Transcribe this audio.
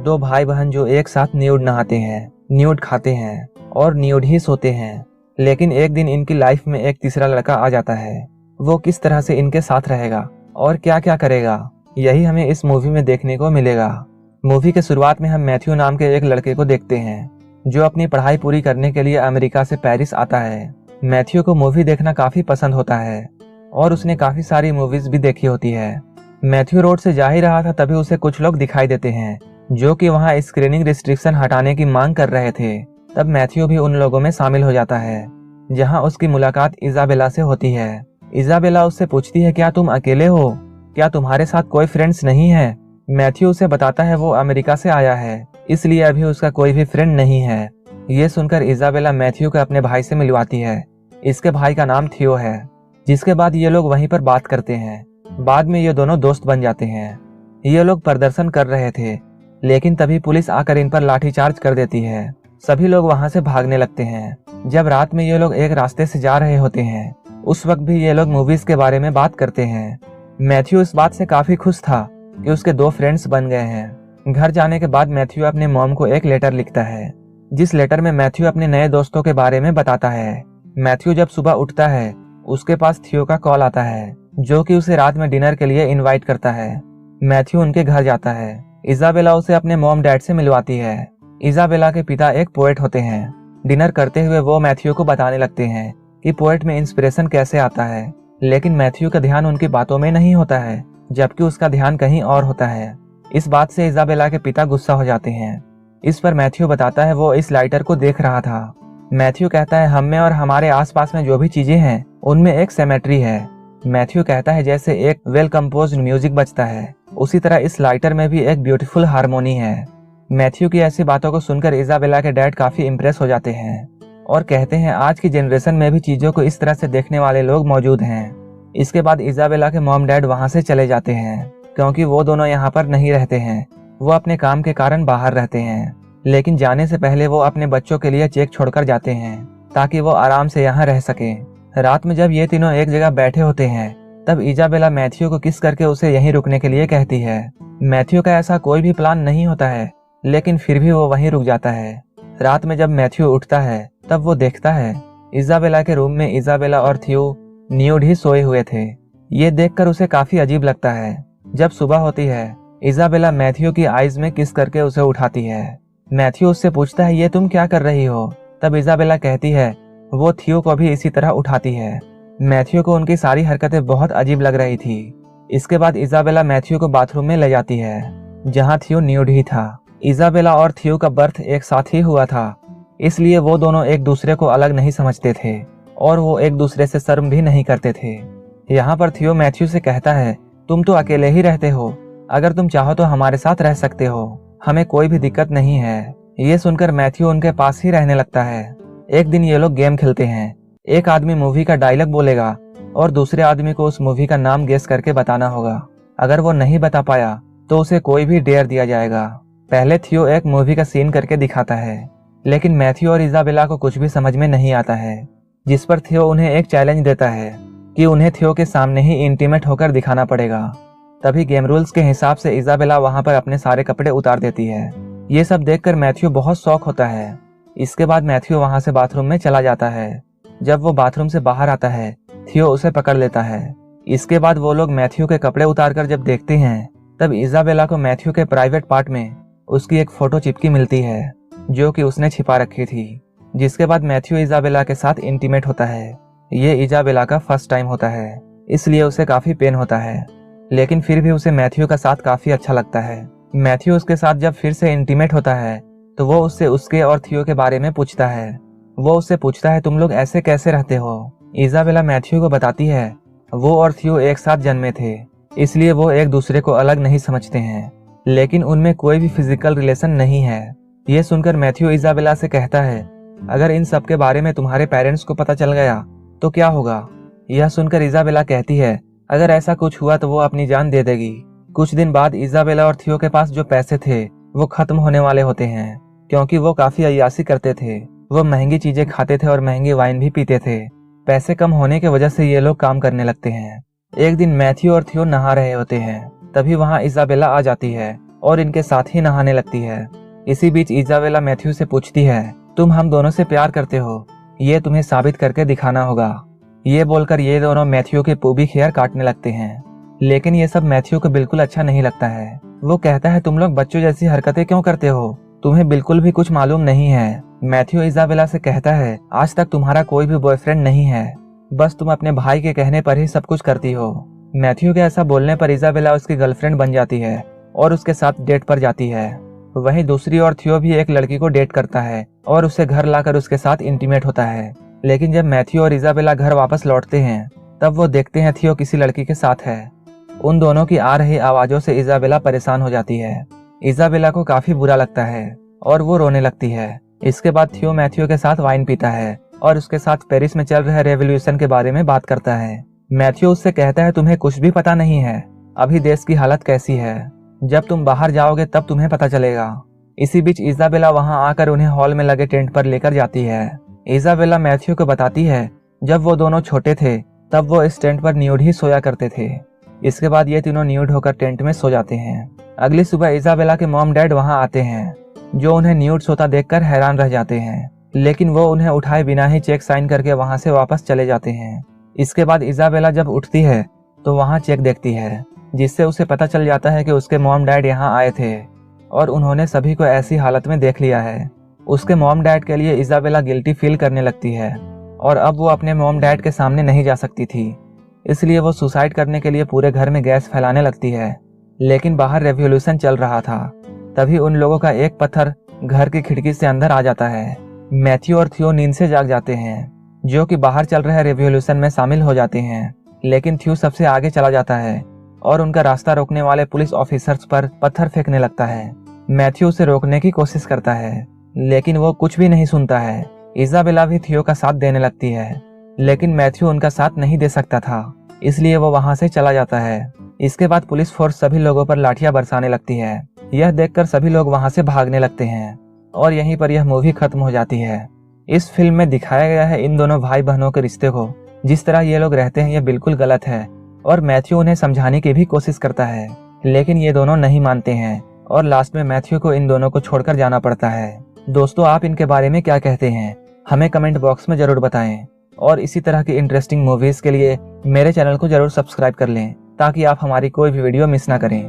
दो भाई बहन जो एक साथ न्यूड नहाते हैं, न्यूड खाते हैं और न्यूड ही सोते हैं। लेकिन एक दिन इनकी लाइफ में एक तीसरा लड़का आ जाता है। वो किस तरह से इनके साथ रहेगा और क्या क्या करेगा, यही हमें इस मूवी में देखने को मिलेगा। मूवी के शुरुआत में हम मैथ्यू नाम के एक लड़के को देखते हैं जो अपनी पढ़ाई पूरी करने के लिए अमेरिका से पेरिस आता है। मैथ्यू को मूवी देखना काफी पसंद होता है और उसने काफी सारी मूवीज भी देखी होती है। मैथ्यू रोड से जा ही रहा था, तभी उसे कुछ लोग दिखाई देते हैं जो कि वहां स्क्रीनिंग रिस्ट्रिक्शन हटाने की मांग कर रहे थे। तब मैथ्यू भी उन लोगों में शामिल हो जाता है, जहां उसकी मुलाकात इजाबेला से होती है। इजाबेला उससे पूछती है, क्या तुम अकेले हो? क्या तुम्हारे साथ कोई फ्रेंड्स नहीं है? मैथ्यू उसे बताता है वो अमेरिका से आया है, इसलिए अभी उसका कोई भी फ्रेंड नहीं है। ये सुनकर इजाबेला मैथ्यू को अपने भाई से मिलवाती है। इसके भाई का नाम थियो है। जिसके बाद ये लोग वहीं पर बात करते हैं। बाद में ये दोनों दोस्त बन जाते हैं। ये लोग प्रदर्शन कर रहे थे, लेकिन तभी पुलिस आकर इन पर लाठीचार्ज कर देती है। सभी लोग वहां से भागने लगते हैं। जब रात में ये लोग एक रास्ते से जा रहे होते हैं, उस वक्त भी ये लोग मूवीज के बारे में बात करते हैं। मैथ्यू इस बात से काफी खुश था कि उसके दो फ्रेंड्स बन गए हैं। घर जाने के बाद मैथ्यू अपने मॉम को एक लेटर लिखता है, जिस लेटर में मैथ्यू अपने नए दोस्तों के बारे में बताता है। मैथ्यू जब सुबह उठता है, उसके पास थियो का कॉल आता है, जो कि उसे रात में डिनर के लिए इनवाइट करता है। मैथ्यू उनके घर जाता है। इजाबेला उसे अपने मॉम डैड से मिलवाती है। इजाबेला के पिता एक पोएट होते हैं। डिनर करते हुए वो मैथ्यू को बताने लगते हैं कि पोएट में इंस्पिरेशन कैसे आता है, लेकिन मैथ्यू का ध्यान उनकी बातों में नहीं होता है, जबकि उसका ध्यान कहीं और होता है। इस बात से इजाबेला के पिता गुस्सा हो जाते हैं। इस पर मैथ्यू बताता है वो इस लाइटर को देख रहा था। मैथ्यू कहता है हम में और हमारे आसपास में जो भी चीजें हैं उनमें एक सिमेट्री है। मैथ्यू कहता है जैसे एक वेल कंपोज्ड म्यूजिक बजता है, उसी तरह इस लाइटर में भी एक ब्यूटीफुल हारमोनी है। मैथ्यू की ऐसी बातों को सुनकर इजाबेला के डैड काफी इम्प्रेस हो जाते हैं और कहते हैं आज की जनरेशन में भी चीजों को इस तरह से देखने वाले लोग मौजूद हैं। इसके बाद इजाबेला के मॉम डैड वहां से चले जाते हैं, क्योंकि वो दोनों यहाँ पर नहीं रहते हैं। वो अपने काम के कारण बाहर रहते हैं, लेकिन जाने से पहले वो अपने बच्चों के लिए चेक छोड़कर जाते हैं ताकि वो आराम से यहाँ रह सके। रात में जब ये तीनों एक जगह बैठे होते हैं, तब इजाबेला मैथ्यू को किस करके उसे यहीं रुकने के लिए कहती है। मैथ्यू का ऐसा कोई भी प्लान नहीं होता है, लेकिन फिर भी वो वहीं रुक जाता है। रात में जब मैथ्यू उठता है, तब वो देखता है इजाबेला के रूम में इजाबेला और थियो न्यूड ही सोए हुए थे। ये देखकर उसे काफी अजीब लगता है। जब सुबह होती है, इजाबेला मैथ्यू की आईज में किस करके उसे उठाती है। मैथ्यू उससे पूछता है ये तुम क्या कर रही हो? तब इजाबेला कहती है वो थियो को भी इसी तरह उठाती है। मैथ्यू को उनकी सारी हरकतें बहुत अजीब लग रही थी। इसके बाद इजाबेला मैथ्यू को बाथरूम में ले जाती है, जहां थियो न्यूड ही था। इजाबेला और थियो का बर्थ एक साथ ही हुआ था, इसलिए वो दोनों एक दूसरे को अलग नहीं समझते थे और वो एक दूसरे से शर्म भी नहीं करते थे। यहाँ पर थियो मैथ्यू से कहता है तुम तो अकेले ही रहते हो, अगर तुम चाहो तो हमारे साथ रह सकते हो, हमें कोई भी दिक्कत नहीं है। ये सुनकर मैथ्यू उनके पास ही रहने लगता है। एक दिन ये लोग गेम खेलते हैं। एक आदमी मूवी का डायलॉग बोलेगा और दूसरे आदमी को उस मूवी का नाम गेस करके बताना होगा। अगर वो नहीं बता पाया तो उसे कोई भी डेयर दिया जाएगा। पहले थियो एक मूवी का सीन करके दिखाता है, लेकिन मैथ्यू और इजाबेला को कुछ भी समझ में नहीं आता है, जिस पर थियो उन्हें एक चैलेंज देता है कि उन्हें थियो के सामने ही इंटीमेट होकर दिखाना पड़ेगा। तभी गेम रूल्स के हिसाब से इजाबेला वहां पर अपने सारे कपड़े उतार देती है। ये सब देखकर मैथ्यू बहुत शौक होता है। इसके बाद मैथ्यू वहां से बाथरूम में चला जाता है। जब वो बाथरूम से बाहर आता है, थियो उसे पकड़ लेता है। इसके बाद वो लोग मैथ्यू के कपड़े उतारकर जब देखते हैं, तब इजाबेला को मैथ्यू के प्राइवेट पार्ट में उसकी एक फोटो चिपकी मिलती है, जो कि उसने छिपा रखी थी। जिसके बाद मैथ्यू इजाबेला के साथ इंटीमेट होता है। ये इजाबेला का फर्स्ट टाइम होता है, इसलिए उसे काफी पेन होता है, लेकिन फिर भी उसे मैथ्यू का साथ काफी अच्छा लगता है। मैथ्यू उसके साथ जब फिर से इंटीमेट होता है, तो वो उससे उसके और थियो के बारे में पूछता है। वो उससे पूछता है तुम लोग ऐसे कैसे रहते हो? इजाबेला मैथ्यू को बताती है वो और थियो एक साथ जन्मे थे, इसलिए वो एक दूसरे को अलग नहीं समझते हैं, लेकिन उनमें कोई भी फिजिकल रिलेशन नहीं है। ये सुनकर मैथ्यू इजाबेला से कहता है अगर इन सब के बारे में तुम्हारे पेरेंट्स को पता चल गया तो क्या होगा? यह सुनकर इजाबेला कहती है अगर ऐसा कुछ हुआ तो वो अपनी जान दे देगी। कुछ दिन बाद इजाबेला और थियो के पास जो पैसे थे वो खत्म होने वाले होते हैं, क्योंकि वो काफी अय्यासी करते थे। वो महंगी चीजें खाते थे और महंगी वाइन भी पीते थे। पैसे कम होने की वजह से ये लोग काम करने लगते हैं। एक दिन मैथ्यू और थियो नहा रहे होते हैं, तभी वहाँ इजाबेला आ जाती है और इनके साथ ही नहाने लगती है। इसी बीच इजाबेला मैथ्यू से पूछती है, तुम हम दोनों से प्यार करते हो, ये तुम्हें साबित करके दिखाना होगा। ये बोलकर ये दोनों मैथ्यू के पूबिक हेयर काटने लगते हैं, लेकिन ये सब मैथ्यू को बिल्कुल अच्छा नहीं लगता है। वो कहता है, तुम लोग बच्चों जैसी हरकतें क्यों करते हो, तुम्हें बिल्कुल भी कुछ मालूम नहीं है। मैथ्यू इजाबेला से कहता है, आज तक तुम्हारा कोई भी बॉयफ्रेंड नहीं है, बस तुम अपने भाई के कहने पर ही सब कुछ करती हो। मैथ्यू के ऐसा बोलने पर इजाबेला उसकी गर्लफ्रेंड बन जाती है और उसके साथ डेट पर जाती है। वहीं दूसरी ओर थियो भी एक लड़की को डेट करता है और उसे घर लाकर उसके साथ इंटीमेट होता है। लेकिन जब मैथ्यू और इजाबेला घर वापस लौटते हैं तब वो देखते हैं थियो किसी लड़की के साथ है। उन दोनों की आ रही आवाजों से इजाबेला परेशान हो जाती है। इजाबेला को काफी बुरा लगता है और वो रोने लगती है। इसके बाद थियो मैथ्यू के साथ वाइन पीता है और उसके साथ पेरिस में चल रहे रेवोल्यूशन के बारे में बात करता है। मैथ्यू उससे कहता है, तुम्हें कुछ भी पता नहीं है, अभी देश की हालत कैसी है, जब तुम बाहर जाओगे तब तुम्हें पता चलेगा। इसी बीच इजाबेला वहां आकर उन्हें हॉल में लगे टेंट पर लेकर जाती है। इजाबेला मैथ्यू को बताती है, जब वो दोनों छोटे थे तब वो इस टेंट पर न्यूड ही सोया करते थे। इसके बाद ये तीनों न्यूड होकर टेंट में सो जाते हैं। अगली सुबह इजाबेला के मॉम डैड वहां आते हैं, जो उन्हें न्यूड सोता देखकर हैरान रह जाते हैं, लेकिन वो उन्हें उठाए बिना ही चेक साइन करके वहां से वापस चले जाते हैं। इसके बाद इजाबेला जब उठती है तो वहां चेक देखती है, जिससे उसे पता चल जाता है कि उसके मॉम डैड यहाँ आए थे और उन्होंने सभी को ऐसी हालत में देख लिया है। उसके मॉम डैड के लिए इजाबेला गिल्टी फील करने लगती है और अब वो अपने मॉम डैड के सामने नहीं जा सकती थी, इसलिए वो सुसाइड करने के लिए पूरे घर में गैस फैलाने लगती है। लेकिन बाहर रेवोल्यूशन चल रहा था, तभी उन लोगों का एक पत्थर घर की खिड़की से अंदर आ जाता है। मैथ्यू और थियो नींद से जाग जाते हैं, जो कि बाहर चल रहे रेवोल्यूशन में शामिल हो जाते हैं। लेकिन थियो सबसे आगे चला जाता है और उनका रास्ता रोकने वाले पुलिस ऑफिसर्स पर पत्थर फेंकने लगता है। मैथ्यू उसे रोकने की कोशिश करता है, लेकिन वो कुछ भी नहीं सुनता है। इजाबेला भी थियो का साथ देने लगती है, लेकिन मैथ्यू उनका साथ नहीं दे सकता था, इसलिए वो वहां से चला जाता है। इसके बाद पुलिस फोर्स सभी लोगों पर लाठियां बरसाने लगती है। यह देखकर सभी लोग वहां से भागने लगते हैं और यहीं पर यह मूवी खत्म हो जाती है। इस फिल्म में दिखाया गया है इन दोनों भाई बहनों के रिश्ते को, जिस तरह ये लोग रहते हैं ये बिल्कुल गलत है और मैथ्यू उन्हें समझाने की भी कोशिश करता है, लेकिन ये दोनों नहीं मानते हैं और लास्ट में मैथ्यू को इन दोनों को छोड़कर जाना पड़ता है। दोस्तों, आप इनके बारे में क्या कहते हैं, हमें कमेंट बॉक्स में जरूर बताएं और इसी तरह की इंटरेस्टिंग मूवीज के लिए मेरे चैनल को जरूर सब्सक्राइब कर लें, ताकि आप हमारी कोई भी वीडियो मिस ना करें।